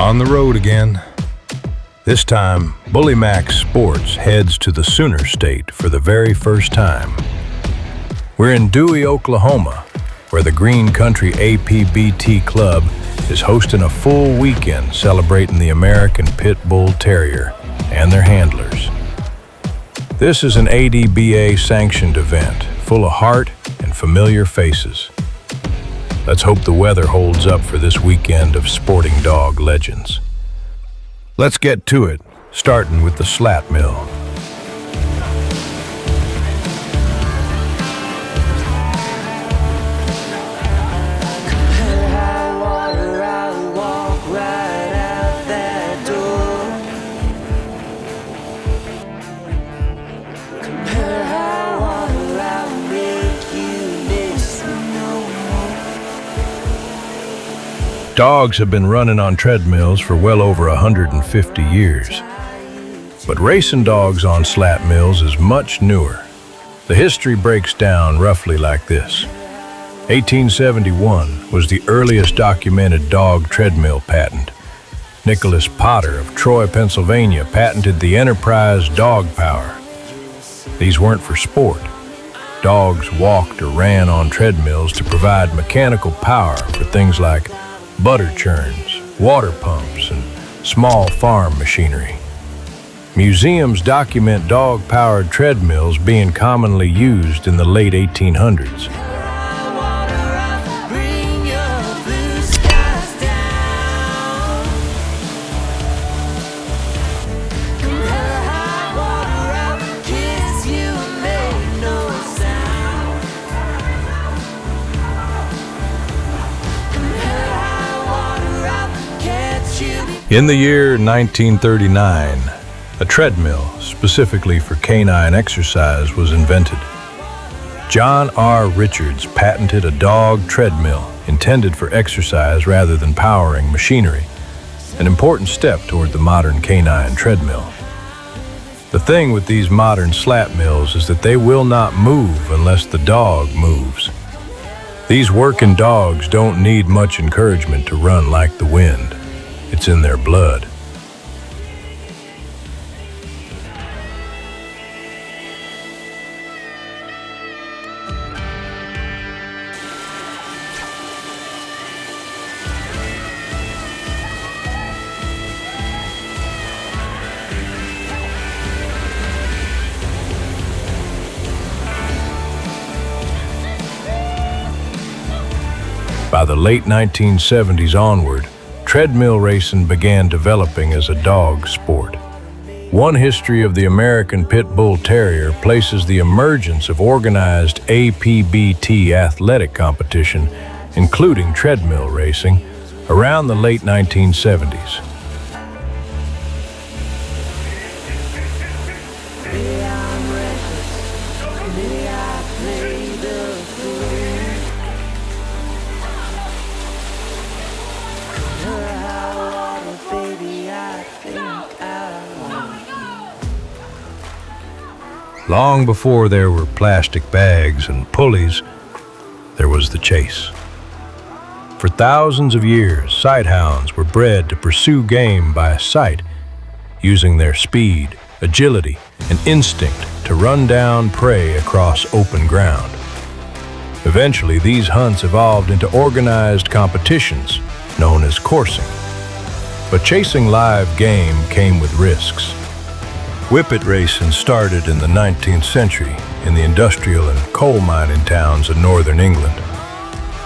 On the road again. This time, Bully Max Sports heads to the Sooner State for the very first time. We're in Dewey, Oklahoma, where the Green Country APBT Club is hosting a full weekend celebrating the American Pitbull Terrier and their handlers. This is an ADBA-sanctioned event, full of heart and familiar faces. Let's hope the weather holds up for this weekend of sporting dog legends. Let's get to it, starting with the Slat Mill. Dogs have been running on treadmills for well over 150 years. But racing dogs on slat mills is much newer. The history breaks down roughly like this. 1871 was the earliest documented dog treadmill patent. Nicholas Potter of Troy, Pennsylvania patented the Enterprise Dog Power. These weren't for sport. Dogs walked or ran on treadmills to provide mechanical power for things like butter churns, water pumps, and small farm machinery. Museums document dog-powered treadmills being commonly used in the late 1800s. In the year 1939, a treadmill specifically for canine exercise was invented. John R. Richards patented a dog treadmill intended for exercise rather than powering machinery, an important step toward the modern canine treadmill. The thing with these modern slat mills is that they will not move unless the dog moves. These working dogs don't need much encouragement to run like the wind. It's in their blood. By the late 1970s onward, treadmill racing began developing as a dog sport. One history of the American Pitbull Terrier places the emergence of organized APBT athletic competition, including treadmill racing, around the late 1970s. Long before there were plastic bags and pulleys, there was the chase. For thousands of years, sighthounds were bred to pursue game by sight, using their speed, agility, and instinct to run down prey across open ground. Eventually, these hunts evolved into organized competitions, known as coursing. But chasing live game came with risks. Whippet racing started in the 19th century in the industrial and coal mining towns of northern England.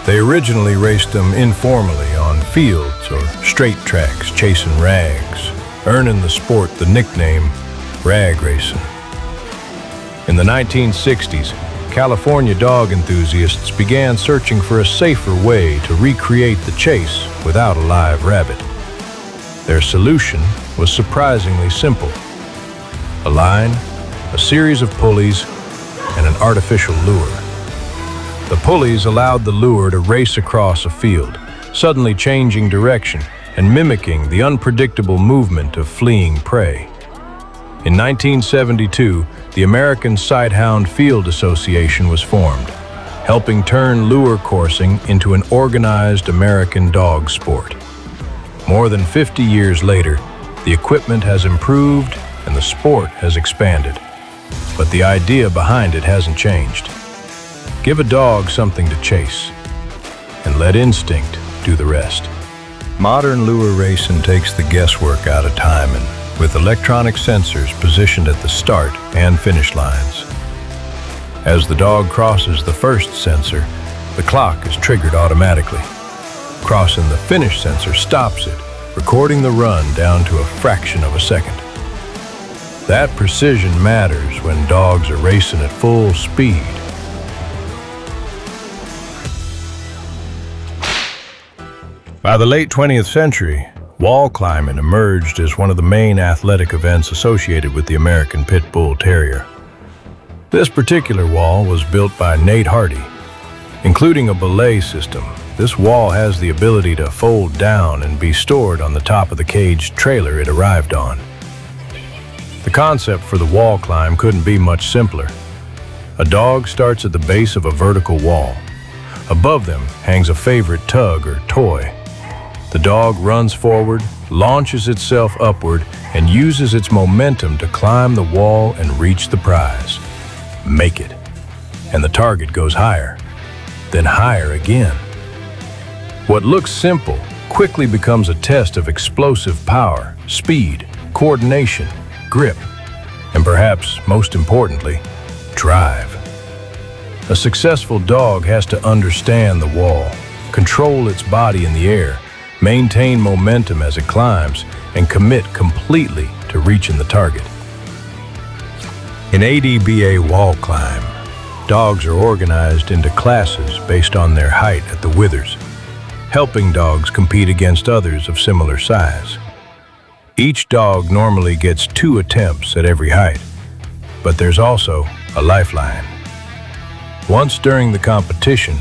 They originally raced them informally on fields or straight tracks chasing rags, earning the sport the nickname rag racing. In the 1960s, California dog enthusiasts began searching for a safer way to recreate the chase without a live rabbit. Their solution was surprisingly simple. A line, a series of pulleys, and an artificial lure. The pulleys allowed the lure to race across a field, suddenly changing direction and mimicking the unpredictable movement of fleeing prey. In 1972, the American Sighthound Field Association was formed, helping turn lure coursing into an organized American dog sport. More than 50 years later, the equipment has improved and the sport has expanded. But the idea behind it hasn't changed. Give a dog something to chase, and let instinct do the rest. Modern lure racing takes the guesswork out of timing, with electronic sensors positioned at the start and finish lines. As the dog crosses the first sensor, the clock is triggered automatically. Crossing the finish sensor stops it, recording the run down to a fraction of a second. That precision matters when dogs are racing at full speed. By the late 20th century, wall climbing emerged as one of the main athletic events associated with the American Pitbull Terrier. This particular wall was built by Nate Hardy. Including a belay system, this wall has the ability to fold down and be stored on the top of the caged trailer it arrived on. The concept for the wall climb couldn't be much simpler. A dog starts at the base of a vertical wall. Above them hangs a favorite tug or toy. The dog runs forward, launches itself upward, and uses its momentum to climb the wall and reach the prize. Make it. And the target goes higher, then higher again. What looks simple quickly becomes a test of explosive power, speed, coordination, grip, and perhaps most importantly, drive. A successful dog has to understand the wall, control its body in the air, maintain momentum as it climbs, and commit completely to reaching the target. In ADBA wall climb, dogs are organized into classes based on their height at the withers, helping dogs compete against others of similar size. Each dog normally gets 2 attempts at every height, but there's also a lifeline. Once during the competition,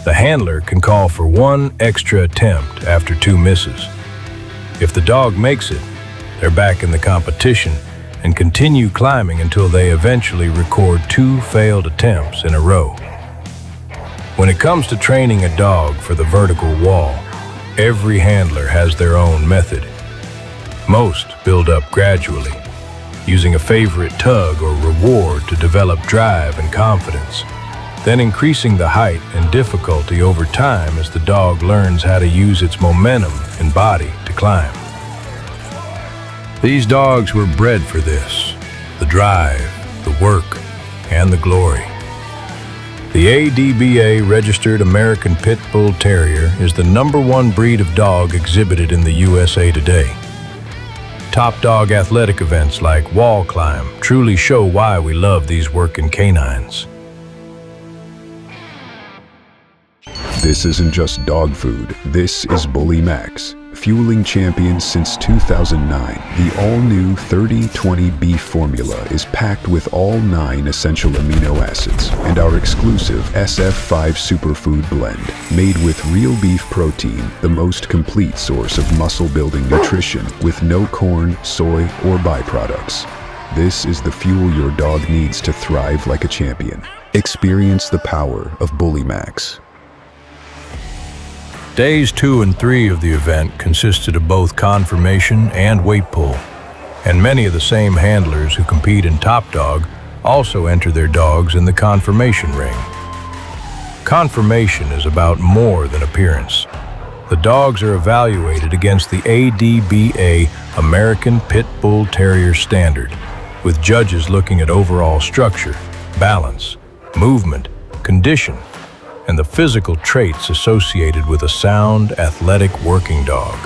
the handler can call for 1 extra attempt after 2 misses. If the dog makes it, they're back in the competition and continue climbing until they eventually record 2 failed attempts in a row. When it comes to training a dog for the vertical wall, every handler has their own method. Most build up gradually, using a favorite tug or reward to develop drive and confidence, then increasing the height and difficulty over time as the dog learns how to use its momentum and body to climb. These dogs were bred for this: the drive, the work, and the glory. The ADBA registered American Pitbull Terrier is the #1 breed of dog exhibited in the USA today. Top dog athletic events like wall climb truly show why we love these working canines. This isn't just dog food, this is Bully Max. Fueling champions since 2009, the all-new 30/20 beef formula is packed with all 9 essential amino acids and our exclusive SF5 superfood blend, made with real beef protein, the most complete source of muscle-building nutrition, with no corn, soy, or byproducts. This is the fuel your dog needs to thrive like a champion. Experience the power of Bully Max. Days 2 and 3 of the event consisted of both conformation and weight pull, and many of the same handlers who compete in Top Dog also enter their dogs in the conformation ring. Conformation is about more than appearance. The dogs are evaluated against the ADBA American Pitbull Terrier standard, with judges looking at overall structure, balance, movement, condition, and the physical traits associated with a sound, athletic working dog.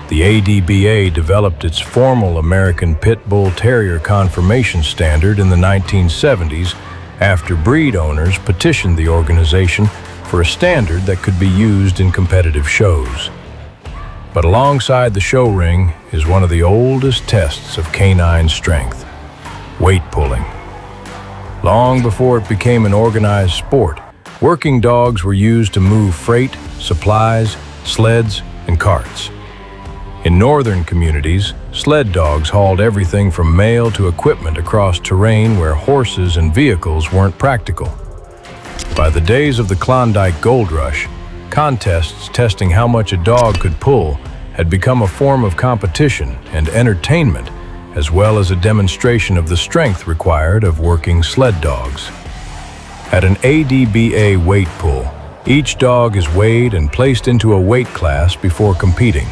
The ADBA developed its formal American Pitbull Terrier conformation standard in the 1970s after breed owners petitioned the organization for a standard that could be used in competitive shows. But alongside the show ring is one of the oldest tests of canine strength: weight pulling. Long before it became an organized sport, working dogs were used to move freight, supplies, sleds, and carts. In northern communities, sled dogs hauled everything from mail to equipment across terrain where horses and vehicles weren't practical. By the days of the Klondike Gold Rush, contests testing how much a dog could pull had become a form of competition and entertainment, as well as a demonstration of the strength required of working sled dogs. At an ADBA weight pull, each dog is weighed and placed into a weight class before competing.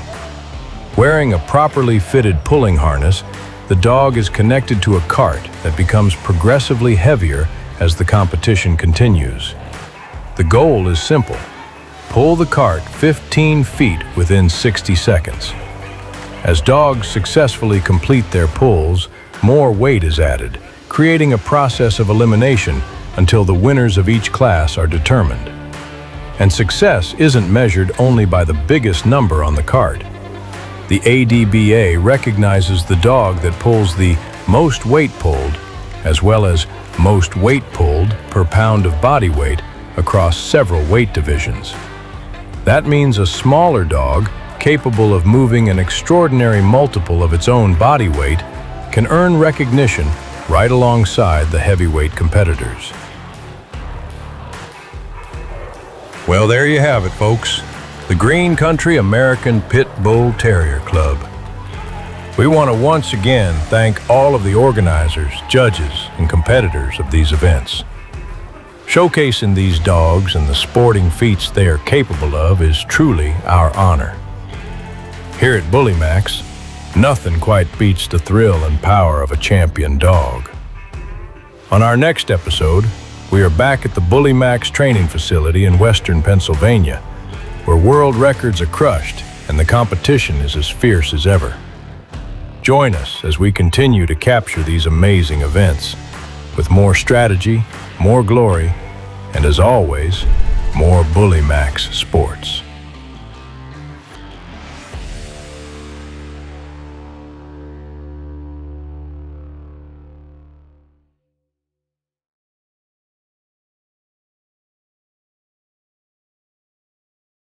Wearing a properly fitted pulling harness, the dog is connected to a cart that becomes progressively heavier as the competition continues. The goal is simple: pull the cart 15 feet within 60 seconds. As dogs successfully complete their pulls, more weight is added, creating a process of elimination until the winners of each class are determined. And success isn't measured only by the biggest number on the cart. The ADBA recognizes the dog that pulls the most weight pulled, as well as most weight pulled per pound of body weight across several weight divisions. That means a smaller dog, capable of moving an extraordinary multiple of its own body weight, can earn recognition right alongside the heavyweight competitors. Well, there you have it, folks. The Green Country American Pitbull Terrier Club. We want to once again thank all of the organizers, judges, and competitors of these events. Showcasing these dogs and the sporting feats they are capable of is truly our honor. Here at Bully Max, nothing quite beats the thrill and power of a champion dog. On our next episode, we are back at the Bully Max training facility in western Pennsylvania, where world records are crushed and the competition is as fierce as ever. Join us as we continue to capture these amazing events with more strategy, more glory, and as always, more Bully Max sports.